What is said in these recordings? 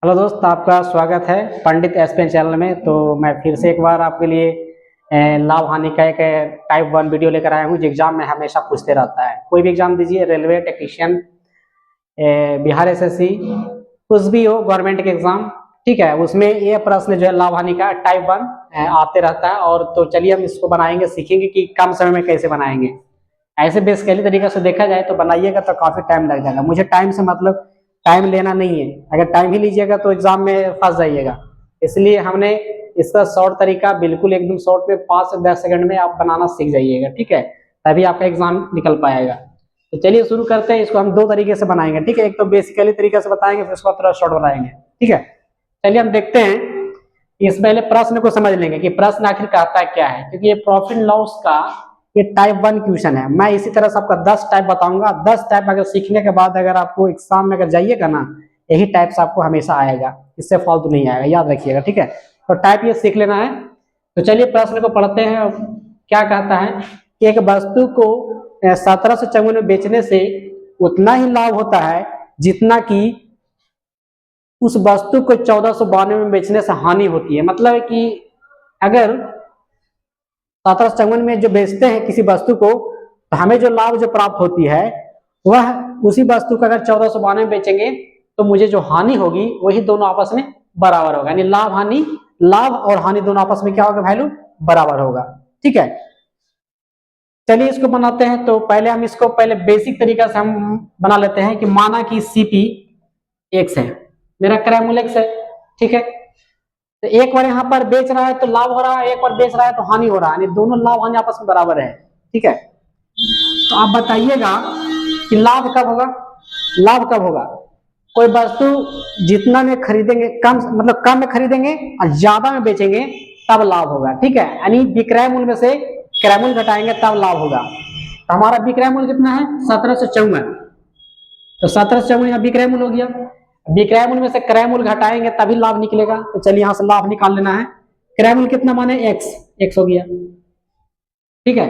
Hello दोस्त, आपका स्वागत है पंडित एसपीएन चैनल में। तो मैं फिर से एक बार आपके लिए लाभ हानि का एक टाइप 1 वीडियो लेकर आया हूँ जो एग्जाम में हमेशा पूछते रहता है। कोई भी एग्जाम दीजिए, रेलवे टेक्नीशियन, बिहार एसएससी, कुछ भी हो गवर्नमेंट के एग्जाम, ठीक है, उसमें ये प्रश्न जो है लाभ हानि का टाइप 1 आते रहता है। और तो चलिए हम इसको बनाएंगे, सीखेंगे कि कम समय में कैसे बनाएंगे। ऐसे बेसिकली तरीके से देखा जाए तो बनाइएगा तो काफी टाइम लग जाएगा। मुझे टाइम से मतलब टाइम लेना नहीं है, अगर टाइम ही लीजिएगा तो एग्जाम में फंस जाइएगा। इसलिए हमने इसका शॉर्ट तरीका, बिल्कुल एकदम शॉर्ट में 5 से 10 सेकंड में आप बनाना सीख जाइएगा, ठीक है, तभी आपका एग्जाम निकल पाएगा। तो चलिए शुरू करते हैं। इसको हम दो तरीके से बनाएंगे, ठीक है, एक तो बेसिकली तरीके से बताएंगे, फिर उसको थोड़ा शॉर्ट बनाएंगे, ठीक है। चलिए हम देखते हैं। इस पहले प्रश्न को समझ लेंगे कि प्रश्न आखिर कहता क्या है, क्योंकि ये प्रॉफिट लॉस का ये टाइप 1 क्वेश्चन है। मैं इसी तरह से आपका 10 टाइप बताऊंगा। 10 टाइप अगर सीखने के बाद अगर आपको एग्जाम में अगर जाइएगा ना, यही टाइप्स आपको हमेशा आएगा, इससे फालतू नहीं आएगा, याद रखिएगा, ठीक है। तो टाइप ये सीख लेना है। तो चलिए प्रश्न को पढ़ते हैं। क्या कहता है कि एक वस्तु को 1754 में बेचने से उतना ही लाभ होता है जितना कि उस वस्तु को 1492 में बेचने से हानि होती है। मतलब है कि अगर 1754 में जो बेचते हैं किसी वस्तु को, तो हमें जो लाभ जो प्राप्त होती है वह उसी वस्तु को अगर 1492 में बेचेंगे तो मुझे जो हानि होगी वही दोनों आपस में बराबर होगा। यानी लाभ और हानि दोनों आपस में क्या होगा, वैल्यू बराबर होगा, ठीक है। चलिए इसको बनाते हैं। तो पहले हम इसको बेसिक तरीका से हम बना लेते हैं कि माना कि सीपी एक्स है, मेरा क्रय मूल्य एक्स है, ठीक है। तो एक बार यहाँ पर बेच रहा है तो लाभ हो रहा है, एक बार बेच रहा है तो हानि हो रहा है, दोनों लाभ हानि आपस में बराबर है, ठीक है। तो आप बताइएगा कि लाभ कब होगा। लाभ कब होगा, कोई वस्तु जितना में खरीदेंगे, कम में खरीदेंगे और ज्यादा में बेचेंगे तब लाभ होगा, ठीक है। यानी विक्रय मूल्य में से क्रय मूल्य घटाएंगे तब लाभ होगा। तो हमारा विक्रय मूल्य कितना है, 1754। तो 1754 यहाँ विक्रय मूल्य हो गया। विक्रय मूल्य में से क्रय मूल्य घटाएंगे तभी लाभ निकलेगा। तो चलिए यहां से लाभ निकाल लेना है। क्रय मूल्य कितना माने, एक्स हो गया, ठीक है।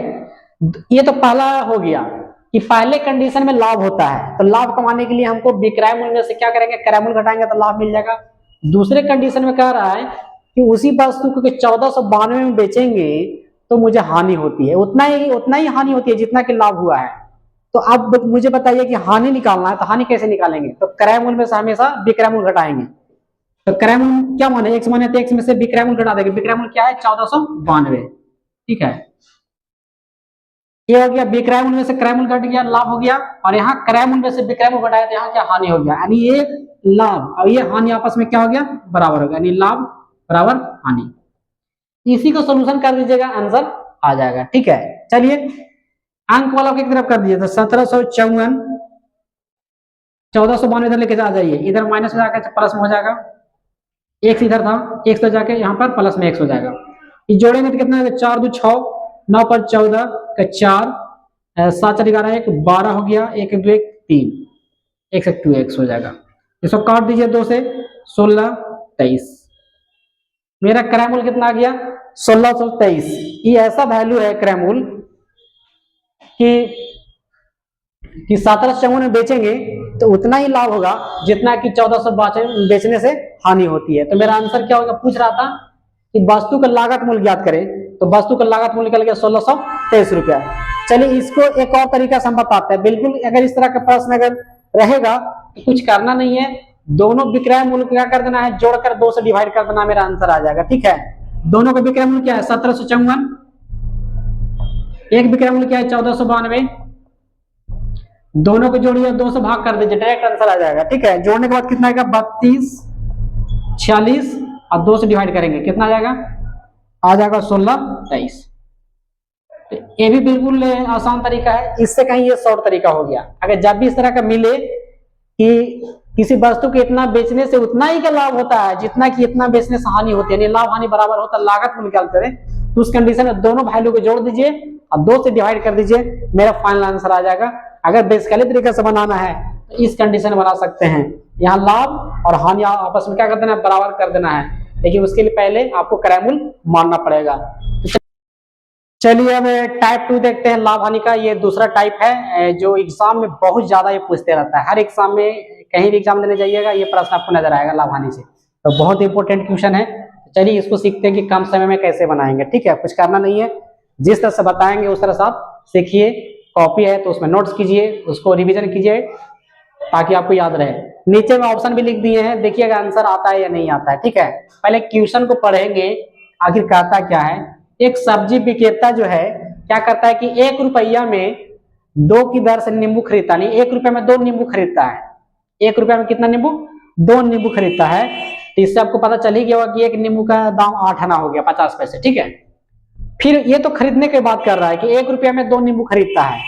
ये तो पहला हो गया कि पहले कंडीशन में लाभ होता है, तो लाभ कमाने के लिए हमको विक्रय मूल्य में से क्या करेंगे, क्रय मूल्य घटाएंगे तो लाभ मिल जाएगा। दूसरे कंडीशन में कह रहा है कि उसी वस्तु को 1492 में बेचेंगे तो मुझे हानि होती है, उतना ही हानि होती है जितना कि लाभ हुआ है। तो अब मुझे बताइए कि हानि निकालना है, तो हानि कैसे निकालेंगे। तो क्रय मूल्य में से हमेशा विक्रय मूल्य घटाएंगे। तो क्रय मूल्य क्या माने, एक्स माने, तो एक्स में से विक्रय मूल्य घटा देंगे। विक्रय मूल्य क्या है, 1492, ठीक है। ये हो गया विक्रय मूल्य में से क्रय मूल्य घट गया, लाभ हो गया। और यहाँ क्रय मूल्य में से विक्रय मूल्य घटाया तो यहाँ क्या हानि हो गया। यानी ये लाभ और ये हानि आपस में क्या हो गया, बराबर हो गया, यानी लाभ बराबर हानि। इसी को सोल्यूशन कर दीजिएगा, आंसर आ जाएगा, ठीक है। चलिए अंक वाला की तरफ कर दीजिए। तो 1754, 1492 इधर लेके आ जाइए, इधर माइनस में जाकर प्लस में हो जाएगा। एक्स इधर था, एक्स तो जाके यहाँ पर प्लस में एक्स हो जाएगा। ये जोड़ेंगे तो कितना है, 4 2 6, 9 पर 14 का 4, 7 4 11 1 12 हो गया, 1 2 1 3, 1 से 2 एक्स हो जाएगा। इसको काट दीजिए, 2 से 16 23। मेरा क्रय मूल्य कितना आ गया, 1623। ये ऐसा वैल्यू है क्रय मूल्य कि 1754 में बेचेंगे तो उतना ही लाभ होगा जितना कि 1492 बेचने से हानि होती है। तो मेरा आंसर क्या होगा, पूछ रहा था कि वस्तु का लागत मूल्य ज्ञात करें, तो वस्तु का लागत मूल्य निकल गया 1623 रुपया। चलिए इसको एक और तरीका से हम बताते हैं। बिल्कुल अगर इस तरह का प्रश्न अगर रहेगा तो कुछ करना नहीं है, दोनों विक्रय मूल्य क्या कर देना है, जोड़कर 2 से डिवाइड कर देना, मेरा आंसर आ जाएगा, ठीक है। दोनों का विक्रय मूल्य क्या है, 1754, एक विक्रय मूल्य क्या है, 1492। दोनों को जोड़िए, 2 से भाग कर दीजिए, डायरेक्ट आंसर आ जाएगा, ठीक है। जोड़ने के बाद कितना आएगा, 32 46 और 2 से डिवाइड करेंगे, कितना आ जाएगा, आ जाएगा 16 23। तो ये भी बिल्कुल आसान तरीका है, इससे कहीं ये शॉर्ट तरीका हो गया। अगर जब भी इस तरह का मिले कि किसी वस्तु के इतना बेचने से उतना ही का लाभ होता है जितना कि इतना बेचने से हानि होती है, लाभ हानि बराबर होता है, लागत को निकाल करें, तो उस कंडीशन में दोनों वैल्यू को जोड़ दीजिए और 2 से डिवाइड कर दीजिए, मेरा फाइनल आंसर आ जाएगा। अगर बेसिकली तरीके से बनाना है तो इस कंडीशन बना सकते हैं, यहाँ लाभ और हानि आपस में क्या कर देना है, बराबर कर देना है, लेकिन उसके लिए पहले आपको क्रय मूल्य मानना पड़ेगा। चलिए अब टाइप 2 देखते हैं, लाभ हानि का। ये दूसरा टाइप है जो एग्जाम में बहुत ज्यादा ये पूछते रहता है, हर एग्जाम में कहीं भी एग्जाम देने जाइएगा ये प्रश्न आपको नजर आएगा लाभ हानि से। तो बहुत इंपॉर्टेंट क्वेश्चन है। चलिए इसको सीखते हैं कि कम समय में कैसे बनाएंगे। ठीक है, कुछ करना नहीं है, जिस तरह से बताएंगे उस तरह से आप सीखिए। कॉपी है तो उसमें नोट्स कीजिए, उसको रिवीजन कीजिए ताकि आपको याद रहे। नीचे में ऑप्शन भी लिख दिए हैं, देखिएगा आंसर आता है या नहीं आता है। ठीक है, पहले क्वेश्चन को पढ़ेंगे आखिर कहता क्या है। एक सब्जी विक्रेता जो है क्या करता है कि 1 रुपया में 2 की दर से नींबू खरीदता, नहीं 1 रुपया में 2 नींबू खरीदता है। 1 रुपया में कितना नींबू? 2 नींबू खरीदता है। तो इससे आपको पता चल ही गया होगा कि एक नींबू का दाम 8 आना हो गया 50 पैसे। ठीक है, फिर ये तो खरीदने की बात कर रहा है कि 1 रुपया में 2 नींबू खरीदता है,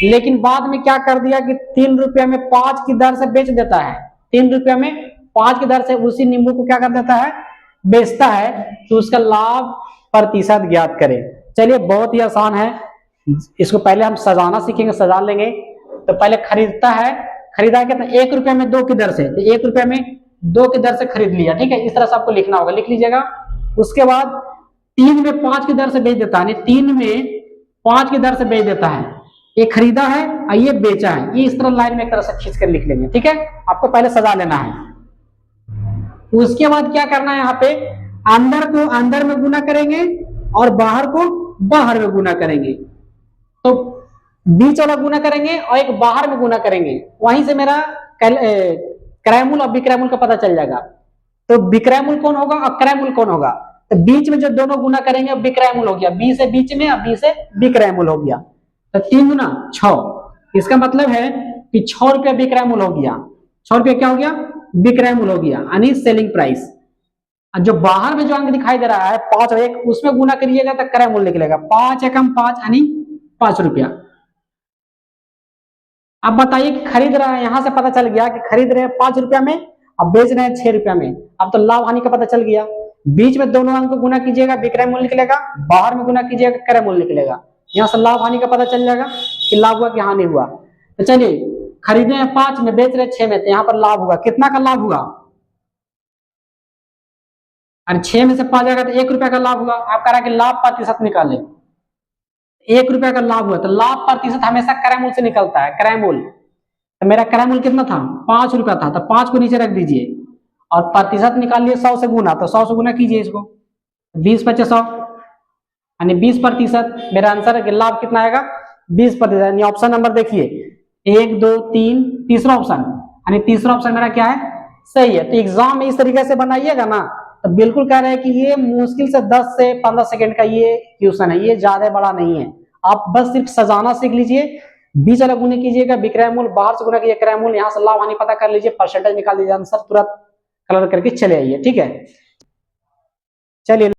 लेकिन बाद में क्या कर दिया कि 3 रुपया में 5 की दर से बेच देता है। 3 रुपया में 5 की दर से उसी नींबू को क्या कर देता है? बेचता है। तो उसका लाभ प्रतिशत ज्ञात करें। चलिए बहुत ही आसान है, इसको पहले हम सजाना सीखेंगे, सजा लेंगे। तो पहले खरीदता है, खरीदा कितना? 1 रुपया में 2 की दर से, तो 1 रुपया में 2 की दर से खरीद लिया। ठीक है, इस तरह से आपको लिखना होगा, लिख लीजिएगा। उसके बाद 3 में 5 की दर से बेच देता है, 3 में 5 की दर से बेच देता है। ये खरीदा है और ये बेचा है, ये इस तरह लाइन में एक तरह से खींच कर लिख लेंगे। ठीक है, आपको पहले सजा लेना है। उसके बाद क्या करना है, यहाँ पे अंदर को अंदर में गुना करेंगे और बाहर को बाहर में गुना करेंगे। तो बीच वाला गुना करेंगे और एक बाहर में गुना करेंगे, वहीं से मेरा क्रयमूल और विक्रयमूल का पता चल जाएगा। तो विक्रयमूल कौन होगा और क्रयमूल कौन होगा? तो बीच में जो दोनों गुना करेंगे विक्रयमूल हो गया, बी से बीच में और बी से विक्रयमूल हो गया। तो 3 गुना 6, इसका मतलब है कि 6 रुपया विक्रयमूल हो गया। 6 रुपया क्या हो गया? विक्रयमूल हो गया, यानी सेलिंग प्राइस। जो बाहर में जो अंक दिखाई दे रहा है 5 और 1, उसमें गुना करिएगा तो क्रयमूल निकलेगा। 5 एकम 5 यानी 5 रुपया। अब बताइए कि खरीद रहा है, यहां से पता चल गया कि खरीद रहे हैं 5 रुपया में, अब बेच रहे हैं 6 रुपया में। अब तो लाभ हानि का पता चल गया। बीच में दोनों अंक को गुना कीजिएगा, विक्रय मूल्य निकलेगा, बाहर में गुना कीजिएगा, क्रय मूल्य निकलेगा। यहाँ से लाभ हानि का पता चल जाएगा कि लाभ हुआ कि हानि हुआ। तो चलिए, खरीदे हैं 5 में, बेच रहे 6 में, तो यहाँ पर लाभ हुआ। कितना का लाभ हुआ? और 6 में से 5 जाएगा तो 1 रुपया का लाभ हुआ। आप कह रहा है कि लाभ प्रतिशत निकाले, 1 रुपया का लाभ हुआ। तो लाभ प्रतिशत हमेशा क्रय मूल्य से निकलता है, क्रय मूल्य। तो मेरा क्रय मूल्य कितना था? 5 रुपया था, तो 5 को नीचे रख दीजिए और प्रतिशत निकाल लिए 100 से गुना, तो 100 से गुना कीजिए इसको, 20 × 100 यानी 20%। मेरा आंसर है कि लाभ कितना आएगा? 20%। यानी ऑप्शन नंबर देखिए 1 2 3, तीसरा ऑप्शन, यानी तीसरा ऑप्शन मेरा क्या है? सही है। तो एग्जाम में इस तरीके से बनाइएगा ना, तो बिल्कुल कह रहे हैं कि ये मुश्किल से 10 से 15 सेकंड का ये क्वेश्चन है, ये ज्यादा बड़ा नहीं है। आप बस सिर्फ सजाना सीख लीजिए, बीच वाला गुना कीजिएगा विक्रय मूल्य, बाहर से गुना कीजिए क्रय मूल्य, यहाँ से लाभ हानि पता कर लीजिए, परसेंटेज निकाल दीजिए, आंसर तुरंत कलर करके चले आइए। ठीक है, चलिए।